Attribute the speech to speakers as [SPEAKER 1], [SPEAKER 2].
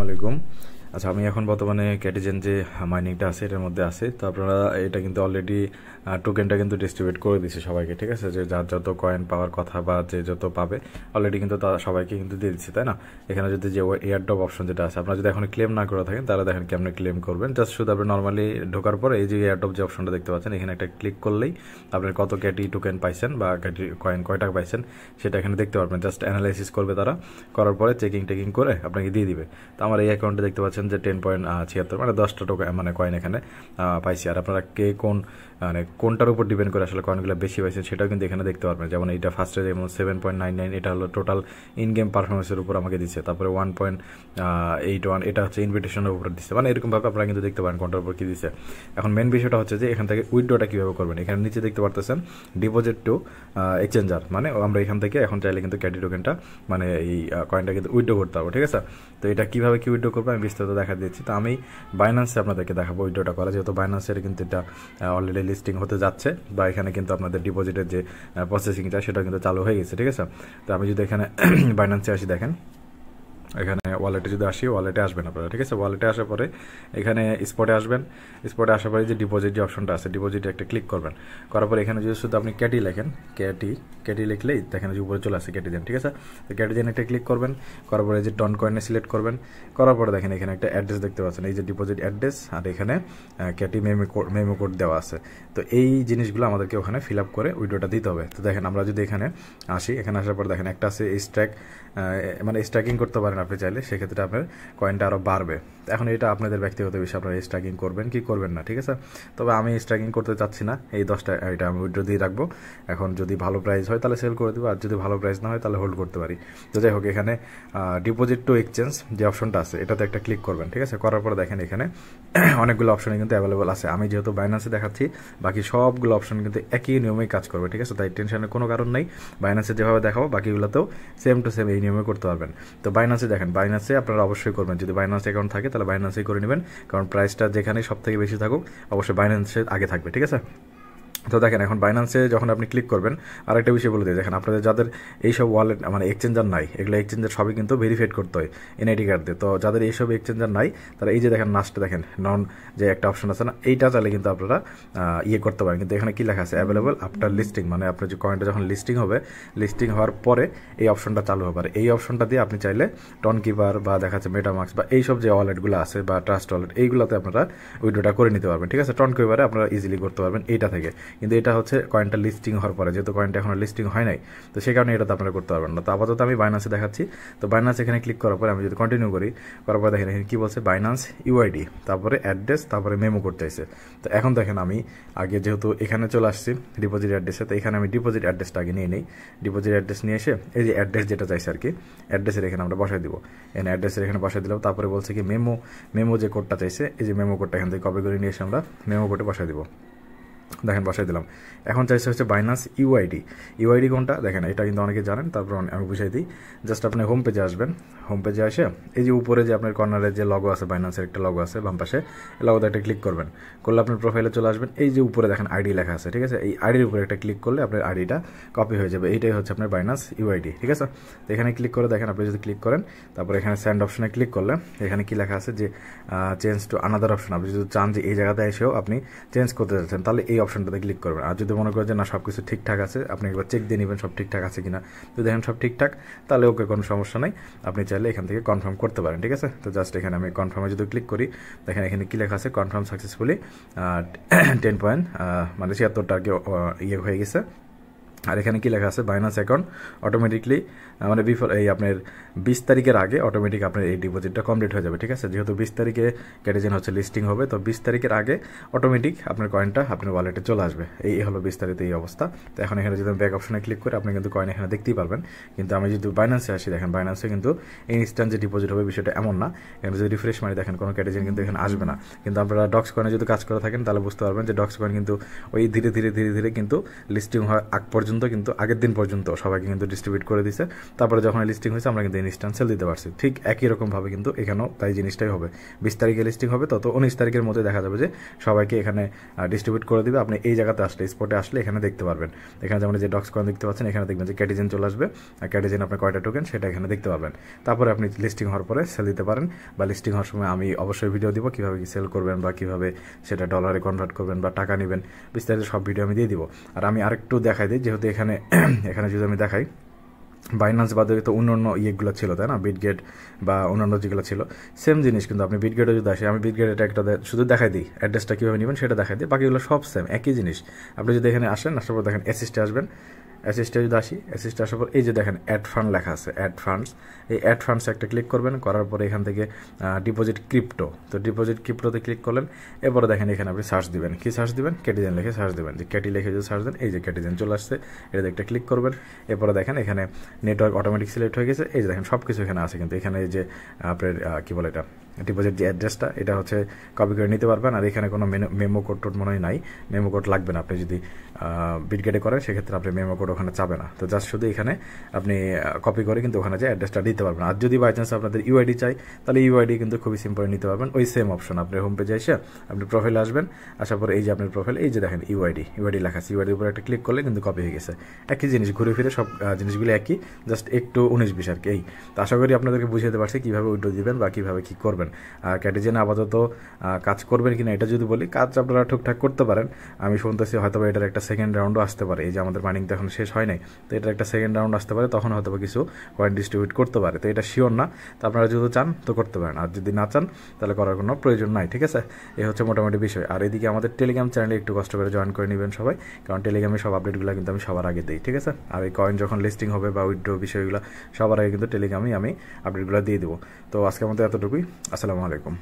[SPEAKER 1] আলাইকুম। আচ্ছা, আমি এখন বর্তমানে ক্যাটিজেন যে মাইনিংটা আছে এটার মধ্যে আছে। তো আপনারা এটা কিন্তু অলরেডি টোকেনটা কিন্তু ডিস্ট্রিবিউট করে দিচ্ছে সবাইকে, ঠিক আছে? যে যার যত কয়েন পাওয়ার কথা বা যে যত পাবে অলরেডি কিন্তু তারা সবাইকে কিন্তু দিয়ে দিচ্ছে, তাই না? এখানে যদি যে এয়ারড্রপ অপশন যেটা আছে, আপনারা যদি এখন ক্লেম না করে থাকেন তাহলে দেখেন কেমন ক্লেম করবেন। জাস্ট শুধু আপনি নর্মালি ঢোকার পরে এই যে এয়ারড্রপ যে অপশনটা দেখতে পাচ্ছেন, এখানে একটা ক্লিক করলেই আপনার কত ক্যাটি টোকেন পাইছেন বা ক্যাটি কয়েন কয় টাকা পাইছেন সেটা এখানে দেখতে পারবেন। জাস্ট অ্যানালাইসিস করবে তারা, করার পরে টেকিং করে আপনাকে দিয়ে দিবে। তো আমার এই অ্যাকাউন্টে দেখতে পাচ্ছেন যে 10.76 মানে 10টা টোকেন মানে কয়েন এখানে পাইছি। আর আপনারা কে কোন মানে কোনটার উপর ডিপেন্ড করে আসলে কয়েনগুলো বেশি পাইছেন সেটাও কিন্তু এখানে দেখতে পারবেন। যেমন এইটা ফার্স্টে যেমন 7.99, এটা হলো টোটাল ইন গেম পারফরমেন্সের উপর আমাকে দিচ্ছে। তারপরে 1.81 এটা হচ্ছে ইনভিটেশনের উপর দিচ্ছে। মানে এরকমভাবে আপনারা কিন্তু দেখতে পারেন কোনটার উপর কী দিচ্ছে। এখন মেন বিষয়টা হচ্ছে যে এখান থেকে উইথড্রটা কীভাবে করবেন। এখানে নিচে দেখতে পারতেছেন ডিপোজিট টু এক্সচেঞ্জার, মানে আমরা এখান থেকে এখন চাইলে কিন্তু ক্যাটি টোকেনটা মানে এই কয়েনটা কিন্তু উইথড্র করতে পারবো, ঠিক আছে? তো এটা কীভাবে কি উইথড্র করবো আমি বিস্তারিত দেখা দিচ্ছি। তো আমি বাইন্যান্সে আপনাদেরকে দেখাবো উইথড্রটা করা, যেহেতু বাইন্যান্সের কিন্তু এটা অলরেডি লিস্টিং হতে যাচ্ছে বা এখানে কিন্তু আপনাদের ডিপোজিটের যে প্রসেসিংটা সেটা কিন্তু চালু হয়ে গেছে, ঠিক আছে? তো আমি যদি এখানে বাইন্যান্সে আসি, দেখেন এখানে ওয়ালেটে যদি আসি, ওয়ালেটে আসবেন আপনারা, ঠিক আছে? ওয়ালেটে আসার পরে এখানে স্পটে আসবেন। স্পটে আসার পরে যে ডিপোজিট যে অপশনটা আছে, ডিপোজিটে একটা ক্লিক করবেন। করার পরে এখানে যদি শুধু আপনি ক্যাটি লেখেন, ক্যাটি লিখলেই দেখেন যে উপরে চলে আসে ক্যাটিজেন, ঠিক আছে? তো ক্যাটিজেন একটা ক্লিক করবেন, করার পরে যে টন কয়েনে সিলেক্ট করবেন। করার পরে দেখেন এখানে একটা অ্যাড্রেস দেখতে পাচ্ছেন, এই যে ডিপোজিট অ্যাড্রেস, আর এখানে ক্যাটি মেমো কোড দেওয়া আছে। তো এই জিনিসগুলো আমাদেরকে ওখানে ফিল আপ করে উইড্রোটা দিতে হবে। তো দেখেন আমরা যদি এখানে আসি, এখানে আসার পর দেখেন একটা আছে স্ট্যাক, মানে স্ট্যাকিং করতে পারেন আপনি চাইলে, সেক্ষেত্রে আপনার কয়েনটা আরও বাড়বে। এখন এটা আপনাদের ব্যক্তিগত বিষয়, আপনারা স্ট্যাকিং করবেন কি করবেন না, ঠিক আছে? তবে আমি স্ট্যাকিং করতে চাচ্ছি না, এই 10টা এটা আমি উইথড্র দিয়ে রাখবো। এখন যদি ভালো প্রাইস হয় তাহলে সেল করে দেবো, আর যদি ভালো প্রাইস না হয় তাহলে হোল্ড করতে পারি। তো যাই হোক, এখানে ডিপোজিট টু এক্সচেঞ্জ যে অপশনটা আছে এটাতে একটা ক্লিক করবেন, ঠিক আছে? করার পরে দেখেন এখানে অনেকগুলো অপশনই কিন্তু অ্যাভেলেবল আছে। আমি যেহেতু বাইন্যান্সে দেখাচ্ছি, বাকি সবগুলো অপশন কিন্তু একই নিয়মেই কাজ করবে, ঠিক আছে? তাই টেনশনের কোনো কারণ নেই। বাইন্যান্সে যেভাবে দেখাবো বাকিগুলোতেও সেম টু সেম এই নিয়মে করতে পারবেন। তো বাইন্যান্সে দেখেন, বাইন্যান্সে আপনারা অবশ্যই করবেন, যদি বাইন্যান্স অ্যাকাউন্ট থাকে তাহলে বাইন্যান্সেই করে নেবেন, কারণ প্রাইসটা যেখানে সব থেকে বেশি থাকুক অবশ্যই বাইন্যান্সে আগে থাকবে, ঠিক আছে? তো দেখেন এখন বাইন্যান্সে যখন আপনি ক্লিক করবেন, আরেকটা বিষয় বলে দিই, দেখেন আপনাদের যাদের এইসব ওয়ালেট মানে এক্সচেঞ্জার নাই, এগুলো এক্সচেঞ্জার সবই কিন্তু ভেরিফাইড করতে হয় এনআইডি কার্ড দিয়ে। তো যাদের এইসব এক্সচেঞ্জার নাই তারা এই যে দেখেন লাস্টে দেখেন নন যে একটা অপশন আছে না, এইটা চাইলে কিন্তু আপনারা ইয়ে করতে পারেন। কিন্তু এখানে কি লেখা আছে, অ্যাভেলেবল আফটার লিস্টিং, মানে আপনার যে কয়েনটা যখন লিস্টিং হবে, লিস্টিং হওয়ার পরে এই অপশনটা চালু হবে। আর এই অপশনটা দিয়ে আপনি চাইলে টন কিপার বা দেখা যাচ্ছে মেটামাক্স বা এইসব যে ওয়ালেটগুলো আছে বা ট্রাস্ট ওয়ালেট, এইগুলোতে আপনারা উইড্রোটা করে নিতে পারবেন, ঠিক আছে? টন কিপারে আপনারা ইজিলি করতে পারবেন এইটা থেকে। কিন্তু এটা হচ্ছে কয়েনটা লিস্টিং হওয়ার পরে, যেহেতু কয়েনটা এখন লিস্টিং হয় নাই, তো সেই কারণে এটাতে আপনারা করতে পারবেন না। তো আপাতত আমি বাইন্যান্সে দেখাচ্ছি। তো বাইন্যান্স এখানে ক্লিক করার পরে আমি যদি কন্টিনিউ করি, করার পরে দেখেন এখানে কী বলছে, বাইন্যান্স ইউআইডি, তারপরে অ্যাড্রেস, তারপরে মেমো করতে চাইছে। তো এখন দেখেন আমি আগে যেহেতু এখানে চলে আসছি ডিপোজিট অ্যাড্রেসে, তো এখানে আমি ডিপোজিট অ্যাড্রেসটা আগে নিয়ে নিই। ডিপোজিট অ্যাড্রেস নিয়ে এসে এই যে অ্যাড্রেস যেটা চাইছে আর কি, অ্যাড্রেসের এখানে আমরা বসাই দিব। এখানে অ্যাড্রেসের এখানে বসাই দিলাম। তারপরে বলছে কি মেমো যে কোডটা চাইছে, এই যে মেমো কোডটা এখান থেকে কপি করে নিয়ে এসে আমরা মেমো কোডে বসাই দিব। দেখেন বসাই দিলাম। এখন চাইছে হচ্ছে বাইন্যান্স ইউআইডি কোনটা দেখেন, এটা কিন্তু অনেকে জানেন, তারপর আমি বুঝাই দিই। জাস্ট আপনি হোম পেজে আসবেন, হোম পেজে আসে এই যে উপরে যে আপনার কর্নারে যে লগো আছে, বাইন্যান্সের একটা লগো আছে বাম পাশে, এই লগোতে একটা ক্লিক করবেন। করলে আপনার প্রোফাইলে চলে আসবেন। এই যে উপরে দেখেন আইডি লেখা আছে, ঠিক আছে? এই আইডির উপরে একটা ক্লিক করলে আপনার আইডিটা কপি হয়ে যাবে। এইটাই হচ্ছে আপনার বাইন্যান্স ইউআইডি, ঠিক আছে? তো এখানে ক্লিক করে দেখেন, আপনি যদি ক্লিক করেন, তারপর এখানে সেন্ড অপশনে ক্লিক করলে এখানে কি লেখা আছে যে চেঞ্জ টু আনাদার অপশন। আপনি যদি চান যে এই জায়গাতে এসেও আপনি চেঞ্জ করতে যাচ্ছেন, তাহলে এই অপশনটাতে ক্লিক করবেন। আর যদি মনে করেন যে না সব কিছু ঠিকঠাক আছে, আপনি একবার চেক দিয়ে নেবেন সব ঠিকঠাক আছে কিনা। যদি দেখেন সব ঠিকঠাক, তাহলে ওকে, কোনো সমস্যা নেই, আপনি চাইলে এখান থেকে কনফার্ম করতে পারেন, ঠিক আছে? তো জাস্ট এখানে আমি কনফার্মে যদি ক্লিক করি, দেখেন এখানে কি লেখা আছে, কনফার্ম সাকসেসফুলি 10 পয়েন্ট মানে 76টা আর কি ইয়ে হয়ে গেছে। আর এখানে কি লেখা আছে, বাইন্যান্স অ্যাকাউন্ট অটোমেটিকলি মানে এই আপনার 20 তারিখের আগে অটোমেটিক আপনার এই ডিপোজিটটা কমপ্লিট হয়ে যাবে, ঠিক আছে? যেহেতু 20 তারিখে ক্যাটিজেন হচ্ছে লিস্টিং হবে, তো 20 তারিখের আগে অটোমেটিক আপনার কয়েনটা আপনার ওয়ালেটে চলে আসবে। এই হলো 20 তারিখে এই অবস্থা। তো এখন এখানে যদি ব্যাক অপশনে ক্লিক করে আপনি কিন্তু কয়েন এখানে দেখতেই পারবেন। কিন্তু আমি যদি বাইন্যান্সে আসি, দেখেন বাইন্যান্সে কিন্তু ইনস্ট্যান্ট যে ডিপোজিট হবে বিষয়টা এমন না। এখানে যদি রিফ্রেশ মারি, দেখেন কোনো ক্যাটিজেন কিন্তু এখানে আসবে না। কিন্তু আপনারা ডক্স কয়েনে যদি কাজ করে থাকেন তাহলে বুঝতে পারবেন যে ডক্স কয়েন কিন্তু ওই ধীরে ধীরে কিন্তু লিস্টিং হওয়ার আগ পর্যন্ত পর্যন্ত কিন্তু আগের দিন পর্যন্ত সবাইকে কিন্তু ডিস্ট্রিবিউট করে দিছে। তারপরে যখন লিস্টিং হয়েছে আমরা কিন্তু ইনস্ট্যান্ট সেল দিতে পারছি। ঠিক একই রকমভাবে কিন্তু এখানেও তাই জিনিসটাই হবে। 20 তারিখে লিস্টিং হবে, তত 19 তারিখের মধ্যে দেখা যাবে যে সবাইকে এখানে ডিস্ট্রিবিউট করে দিবে। আপনি এই জায়গাতে আসলে, স্পটে আসলে এখানে দেখতে পারবেন। এখানে যেমন যে ডক্স কয়েন দেখতে পাচ্ছেন, এখানে দেখবেন যে ক্যাটিজেন চলে আসবে, আর ক্যাটিজেন আপনার কয়টা টোকেন সেটা এখানে দেখতে পাবেন। তারপরে আপনি লিস্টিং হওয়ার পরে সেল দিতে পারেন, বা লিস্টিং হওয়ার সময় আমি অবশ্যই ভিডিও দিব কীভাবে কি সেল করবেন বা কীভাবে সেটা ডলারে কনভার্ট করবেন বা টাকা নেবেন, বিস্তারিত সব ভিডিও আমি দিয়ে দিব। আর আমি আরেকটু দেখাই দিই, যেহেতু এখানে এখানে যদি আমি দেখাই, বাইন্যান্স বাদে তো অন্যান্য ইয়েগুলো ছিল, তাই না, বিটগেট বা অন্যান্য যেগুলো ছিল, সেম জিনিস কিন্তু আপনি বিটগেটে যদি আসে, আমি বিটগেটে একটা শুধু দেখাই দিই, অ্যাড্রেসটা কীভাবে নেবেন সেটা দেখাই দিই, বাকিগুলো সব সেম একই জিনিস। আপনি যদি এখানে আসেন, আসার পর দেখেন অ্যাসিস্টে আসবেন, অ্যাসিস্টে যদি আসি, অ্যাসিস্টে আসার পর এই যে দেখেন অ্যাড ফান্ড লেখা আছে, অ্যাড ফান্ডস, এই অ্যাড ফান্ডসে একটা ক্লিক করবেন, করার পরে এখান থেকে ডিপোজিট ক্রিপ্টো, তো ডিপোজিট ক্রিপ্টোতে ক্লিক করলেন। এরপরে দেখেন এখানে আপনি সার্চ দিবেন, কি সার্চ দিবেন, ক্যাটিজেন লিখে সার্চ দিবেন, যে ক্যাটি লিখে যদি সার্চ দেন, এই যে ক্যাটিজেন চলে আসছে, এটাতে একটা ক্লিক করবেন। এরপরে দেখেন এখানে নেটওয়ার্ক অটোমেটিক সিলেক্ট হয়ে গেছে, এই যে দেখেন সব কিছু এখানে আছে। কিন্তু এখানে এই যে আপনার কী বলে এটা, ডিপোজিট যে অ্যাড্রেসটা, এটা হচ্ছে কপি করে নিতে পারবেন। আর এখানে কোনো মেমো কোড টোড মনে হয় নাই, মেমো কোড লাগবে না। আপনি যদি বিটগেটে করেন সেক্ষেত্রে আপনি মেমো কোড ওখানে চাবে না। তো জাস্ট শুধু এখানে আপনি কপি করে কিন্তু ওখানে যে অ্যাড্রেসটা দিতে পারবেন। আর যদি বাই চান্স আপনাদের ইউআইডি চাই, তাহলে ইউআইডি কিন্তু খুবই সিম্পল নিতে পারবেন। ওই সেম অপশন, আপনি হোম পেজে এসে আপনি প্রোফাইলে আসবেন, আসার পরে এই যে আপনার প্রোফাইল, এই যে দেখেন ইউআইডি লেখা আছে, ইউআইডির উপরে একটা ক্লিক করলে কিন্তু কপি হয়ে গেছে। একই জিনিস, ঘুরে ফিরে সব জিনিসগুলো একই, জাস্ট একটু 19-20 আর কি। এই তো আশা করি আপনাদেরকে বুঝাতে পারছি কীভাবে উইথড্র দিবেন বা কীভাবে কী করবেন। আর ক্যাটিজেনে আপাতত কাজ করবেন কিনা এটা যদি বলি, কাজ আপনারা ঠিকঠাক করতে পারেন। আমি শুনতেছি হয়তো এটার একটা সেকেন্ড রাউন্ডও আসতে পারে। এই যে আমাদের মাইনিং তো এখন শেষ হয় নাই, তো এটার একটা সেকেন্ড রাউন্ড আসতে পারে, তখন হয়তো কিছু কয়েন ডিস্ট্রিবিউট করতে পারে। তো এটা শিওর না, তো আপনারা যদি চান তো করতে পারেন, আর যদি না চান তাহলে করার কোনো প্রয়োজন নাই। ঠিক আছে, এই হচ্ছে মোটামুটি বিষয়। আর এদিকে আমাদের টেলিগ্রাম চ্যানেলে একটু কষ্ট করে জয়েন করে নেবেন সবাই, কারণ টেলিগ্রামে সব আপডেটগুলো কিন্তু আমি সবার আগে দিই। ঠিক আছে, আর এই কয়েন যখন লিস্টিং হবে বা উইথড্র বিষয়গুলো সবার আগে কিন্তু টেলিগ্রামে আমি আপডেটগুলো দিয়ে দেবো। তো আজকের মতো এতটুকুই, আসসালামু আলাইকুম।